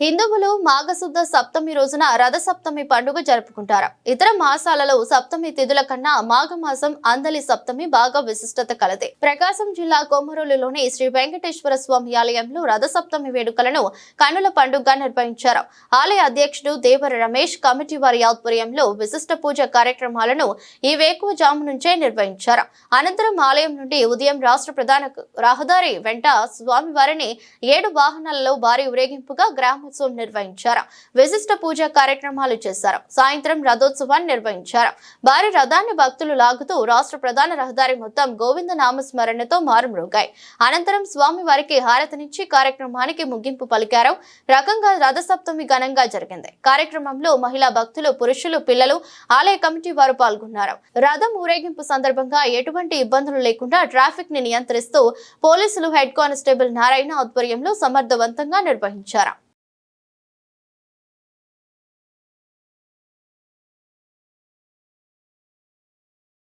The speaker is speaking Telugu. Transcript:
హిందువులు మాఘశుద్ధ సప్తమి రోజున రథసప్తమి పండుగ జరుపుకుంటారు. ఇతర మాసాలలో సప్తమి తిథుల కన్నా మాఘమాసం అందలి సప్తమి బాగా విశిష్టత కలది. ప్రకాశం జిల్లా కొమరోలులోని శ్రీ వెంకటేశ్వర స్వామి ఆలయంలో రథసప్తమి వేడుకలను కన్నుల పండుగగా నిర్వహించారు. ఆలయ అధ్యక్షుడు దేవర రమేష్ కమిటీ వారి ఆధ్వర్యంలో విశిష్ట పూజ కార్యక్రమాలను ఈ వేకువజాము నుంచే నిర్వహించారు. అనంతరం ఆలయం నుండి ఉదయం రాష్ట్ర ప్రధాన రహదారి వెంట స్వామివారిని 7 వాహనాలలో భారీ ఊరేగింపుగా గ్రామోత్సవం నిర్వహించారు. విశిష్ట పూజా కార్యక్రమాలు చేశారు. సాయంత్రం రథోత్సవాన్ని నిర్వహించారు. భారీ రథాన్ని భక్తులు లాగుతూ రాష్ట్ర ప్రధాన రహదారి మొత్తం గోవింద నామస్మరణతో మారుమ్రోగాయి. అనంతరం స్వామి వారికి హారతినిచ్చి కార్యక్రమానికి ముగింపు పలికారు. రకంగా రథసప్తమి ఘనంగా జరిగింది. కార్యక్రమంలో మహిళా భక్తులు, పురుషులు, పిల్లలు, ఆలయ కమిటీ వారు పాల్గొన్నారు. రథం ఊరేగింపు సందర్భంగా ఎటువంటి ఇబ్బందులు లేకుండా ట్రాఫిక్ ని నియంత్రిస్తూ పోలీసులు హెడ్ కానిస్టేబుల్ నారాయణ ఆధ్వర్యంలో సమర్థవంతంగా నిర్వహించారు.